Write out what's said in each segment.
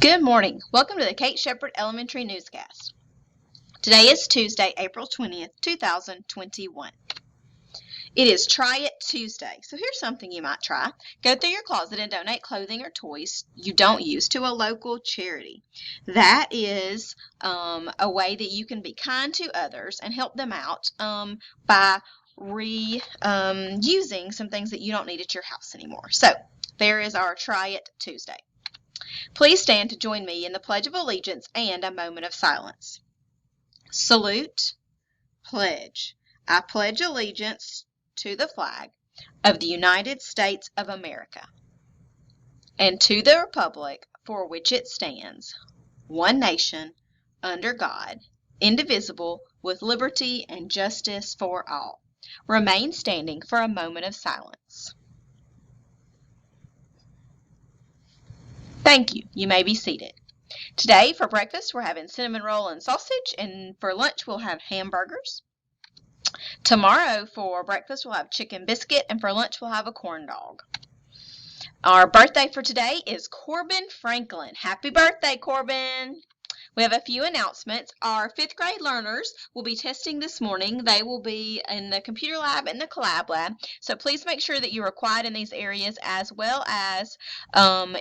Good morning. Welcome to the Kate Shepherd Elementary Newscast. Today is Tuesday, April 20th, 2021. It is Try It Tuesday. So here's something you might try. Go through your closet and donate clothing or toys you don't use to a local charity. That is a way that you can be kind to others and help them out by using some things that you don't need at your house anymore. So there is our Try It Tuesday. Please stand to join me in the Pledge of Allegiance and a moment of silence. Salute, pledge. I pledge allegiance to the flag of the United States of America and to the republic for which it stands, one nation, under God, indivisible, with liberty and justice for all. Remain standing for a moment of silence. Thank you. You may be seated. Today for breakfast we're having cinnamon roll and sausage, and for lunch we'll have hamburgers. Tomorrow for breakfast we'll have chicken biscuit, and for lunch we'll have a corn dog. Our birthday for today is Corbin Franklin. Happy birthday, Corbin! We have a few announcements. Our 5th grade learners will be testing this morning. They will be in the computer lab and the collab lab. So please make sure that you are quiet in these areas, as well as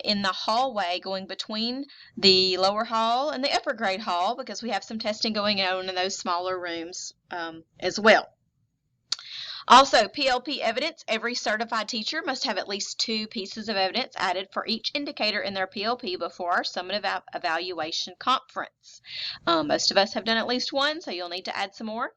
in the hallway going between the lower hall and the upper grade hall, because we have some testing going on in those smaller rooms as well. Also, PLP evidence. Every certified teacher must have at least 2 pieces of evidence added for each indicator in their PLP before our summative evaluation conference. Most of us have done at least one, so you'll need to add some more.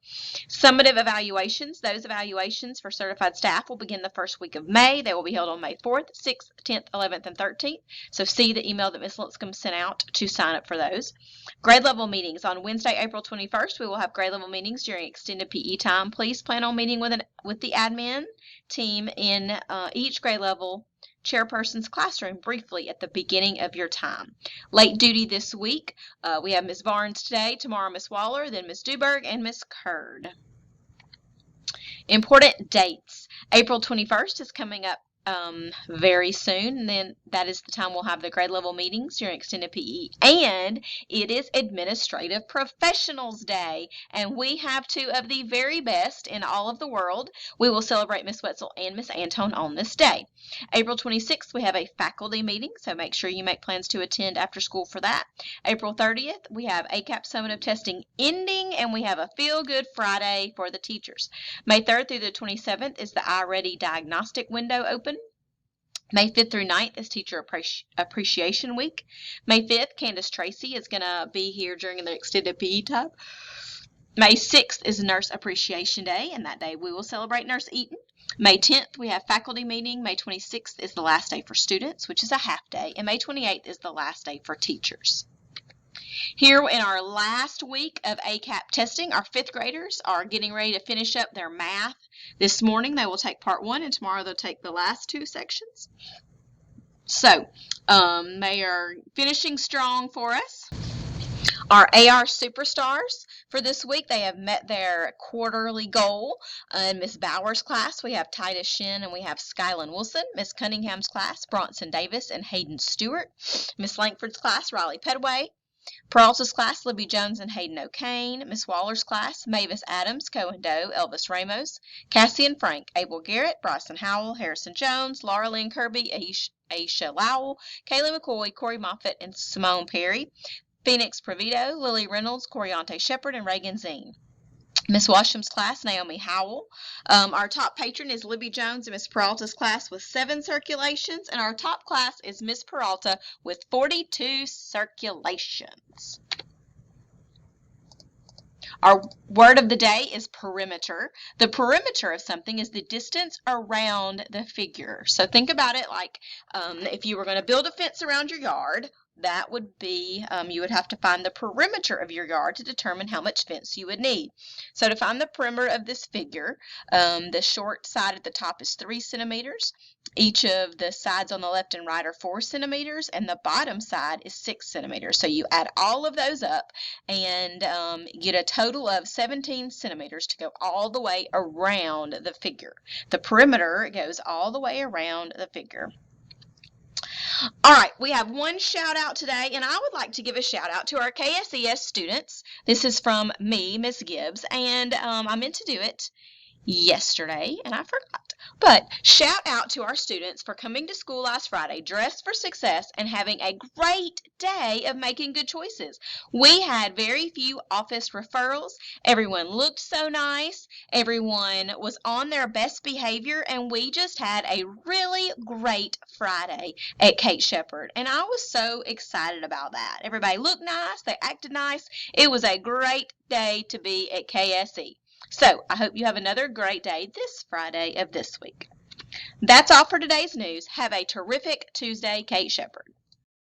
Summative evaluations. Those evaluations for certified staff will begin the first week of May. They will be held on May 4th, 6th, 10th, 11th, and 13th. So see the email that Ms. Linscomb sent out to sign up for those. Grade level meetings. On Wednesday, April 21st, we will have grade level meetings during extended PE time. Please plan on meeting with the admin team in each grade level chairperson's classroom briefly at the beginning of your time. Late duty this week, we have Ms. Barnes today, tomorrow Ms. Waller, then Ms. Duberg, and Ms. Curd. Important dates. April 21st is coming up very soon, and then that is the time we'll have the grade level meetings during extended PE, and it is Administrative Professionals Day, and we have 2 of the very best in all of the world. We will celebrate Miss Wetzel and Miss Antone on this day. April 26th, we have a faculty meeting, so make sure you make plans to attend after school for that. April 30th, we have ACAP summative testing ending, and we have a Feel Good Friday for the teachers. May 3rd through the 27th is the iReady diagnostic window open. May 5th through 9th is Teacher Appreciation Week. May 5th, Candace Tracy is going to be here during the extended PE time. May 6th is Nurse Appreciation Day, and that day we will celebrate Nurse Eaton. May 10th, we have faculty meeting. May 26th is the last day for students, which is a half day, and May 28th is the last day for teachers. Here in our last week of ACAP testing, our 5th graders are getting ready to finish up their math. This morning they will take part 1, and tomorrow they'll take the last 2 sections. So they are finishing strong for us. Our AR Superstars for this week, they have met their quarterly goal. In Miss Bauer's class, we have Titus Shin and we have Skylin Wilson. Miss Cunningham's class, Bronson Davis and Hayden Stewart. Miss Langford's class, Riley Pedway. Peralta's class, Libby Jones and Hayden O'Kane. Miss Waller's class, Mavis Adams, Cohen Doe, Elvis Ramos. Cassie and Frank, Abel Garrett, Bryson Howell, Harrison Jones, Laura Lynn Kirby, Aisha Lowell, Kaylee McCoy, Corey Moffitt, and Simone Perry. Phoenix Provito, Lily Reynolds, Coriante Shepard, and Reagan Zine. Miss Washam's class, Naomi Howell. Our top patron is Libby Jones in Miss Peralta's class with 7 circulations, and our top class is Miss Peralta with 42 circulations. Our word of the day is perimeter. The perimeter of something is the distance around the figure. So think about it like if you were going to build a fence around your yard, that would be, you would have to find the perimeter of your yard to determine how much fence you would need. So to find the perimeter of this figure, the short side at the top is 3 centimeters. Each of the sides on the left and right are 4 centimeters, and the bottom side is 6 centimeters. So you add all of those up and get a total of 17 centimeters to go all the way around the figure. The perimeter goes all the way around the figure. All right, we have one shout out today, and I would like to give a shout out to our KSES students. This is from me, Miss Gibbs, and I meant to do it yesterday and I forgot. But shout out to our students for coming to school last Friday dressed for success and having a great day of making good choices. We had very few office referrals. Everyone looked so nice. Everyone was on their best behavior, and we just had a really great Friday at Kate Shepherd. And I was so excited about that. Everybody looked nice. They acted nice. It was a great day to be at KSE. So, I hope you have another great day this Friday of this week. That's all for today's news. Have a terrific Tuesday, Kate Shepherd.